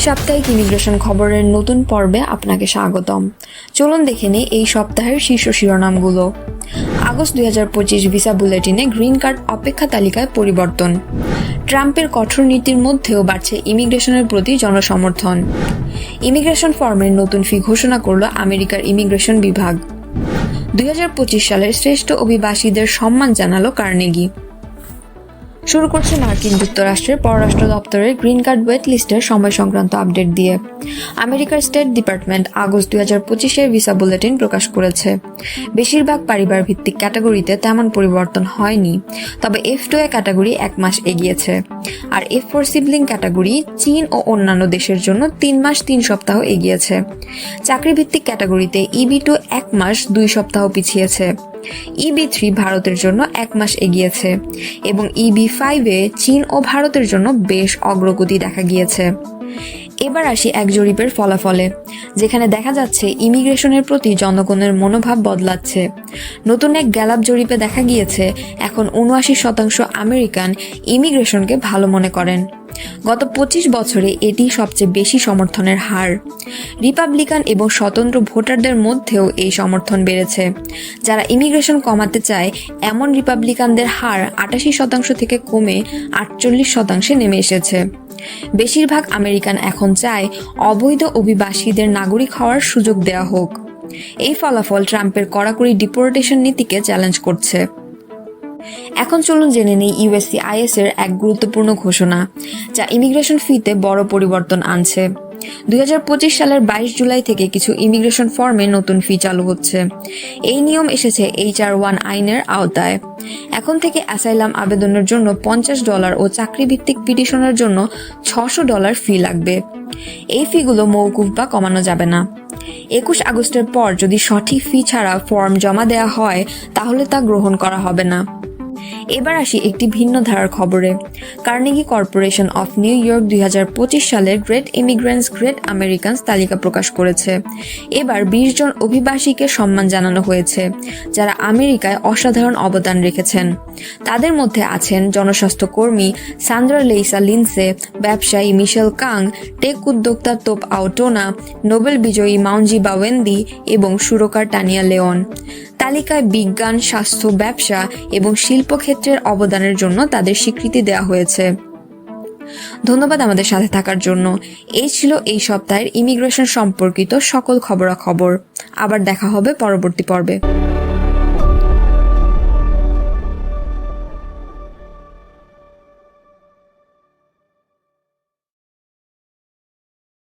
সাপ্তাহিক ইমিগ্রেশন খবরের নতুন পর্বে আপনাকে স্বাগতম। চলুন দেখে নিই এই সপ্তাহের শীর্ষ শিরোনামগুলো। আগস্ট 2025 ভিসা বুলেটিনে গ্রিন কার্ড অপেক্ষা তালিকায় পরিবর্তন। ট্রাম্পের কঠোর নীতির মধ্যেও বাড়ছে ইমিগ্রেশনের প্রতি জনসমর্থন। ইমিগ্রেশন ফর্মের নতুন ফি ঘোষণা করল আমেরিকার ইমিগ্রেশন বিভাগ। 2025 সালের শ্রেষ্ঠ অভিবাসীদের সম্মান জানালো কার্নেগি। শুরু করছে মার্কিন যুক্তরাষ্ট্রের পররাষ্ট্র দপ্তরের গ্রিন কার্ড ওয়েট লিস্টের সময় সংক্রান্ত আপডেট দিয়ে। আমেরিকার স্টেট ডিপার্টমেন্ট আগস্ট 2025-এর ভিসা বুলেটিন প্রকাশ করেছে। বেশিরভাগ পরিবার ভিত্তিক ক্যাটাগরিতে তেমন পরিবর্তন হয়নি, তবে F2A ক্যাটাগরি 1 মাস এগিয়েছে, আর F4 সিবলিং ক্যাটাগরি চীন ও অন্যান্য দেশের জন্য 3 মাস 3 সপ্তাহ এগিয়েছে। চাকরিভিত্তিক ক্যাটাগরিতে EB2 1 মাস 2 সপ্তাহ পিছিয়েছে। EB3 ভারতের জন্য 1 মাস এগিয়েছে এবং EB5-এ চীন ও ভারতের জন্য বেশ অগ্রগতি দেখা গিয়েছে। এবার আসি এক জরিপের ফলাফলে, যেখানে দেখা যাচ্ছে ইমিগ্রেশনের প্রতি জনগণের মনোভাব বদলাচ্ছে। নতুন এক গ্যালাপ জরিপে দেখা গিয়েছে এখন 79% আমেরিকান ইমিগ্রেশনকে ভালো মনে করেন। গত 25 বছরে এটি সবচেয়ে বেশি সমর্থনের হার। রিপাবলিকান এবং স্বতন্ত্র ভোটারদের মধ্যেও এই সমর্থন বেড়েছে। যারা ইমিগ্রেশন কমাতে চায় এমন রিপাবলিকানদের হার 88% থেকে কমে 48% নেমে এসেছে। বেশিরভাগ আমেরিকান এখন চায় অবৈধ অভিবাসীদের নাগরিক হওয়ার সুযোগ দেওয়া হোক। এই ফলাফল ট্রাম্পের কড়াকড়ি ডিপোর্টেশন নীতিকে চ্যালেঞ্জ করছে। এখন চলুন জেনে নেই USCIS এর এক গুরুত্বপূর্ণ ঘোষণা, যা ইমিগ্রেশন ফিতে বড় পরিবর্তন আনছে। 2025 সালের 22 জুলাই থেকে কিছু ইমিগ্রেশন ফর্মে নতুন ফি চালু হচ্ছে। এই নিয়ম এসেছে HR1 আইনের আওতায়। এখন থেকে অ্যাসাইলাম আবেদনের জন্য $50 ও চাকরিভিত্তিক পিটিশনের জন্য $600 ফি লাগবে। এই ফিগুলো মওকুফ বা কমানো যাবে না। 21 আগস্টের পর যদি সঠিক ফি ছাড়া ফর্ম জমা দেওয়া হয় তাহলে তা গ্রহণ করা হবে না। এবার আসি একটি ভিন্ন ধারার খবরে। Carnegie corporation of new York 2025 সালের গ্রেট ইমিগ্রেন্টস গ্রেট আমেরিকানস তালিকা প্রকাশ করেছে। এবার 20 জন অভিবাসীকে সম্মান জানানো হয়েছে, যারা আমেরিকায় অসাধারণ অবদান রেখেছেন। তাদের মধ্যে আছেন জনস্বাস্থ্য কর্মী সান্দ্রা লেইসা লিন্সে, ব্যবসায়ী মিশেল কাং, টেক উদ্যোক্তা তোপ আউটোনা, নোবেল বিজয়ী মাউঞ্জি বাওয়েন্দি এবং সুরকার টানিয়া লেওন। তালিকায় বিজ্ঞান, স্বাস্থ্য, ব্যবসা এবং শিল্পক্ষেত্রের অবদানের জন্য তাদের স্বীকৃতি দেওয়া হয়েছে। ধন্যবাদ আমাদের সাথে থাকার জন্য। এই ছিল এই সপ্তাহের ইমিগ্রেশন সম্পর্কিত সকল খবরাখবর। আবার দেখা হবে পরবর্তী পর্বে।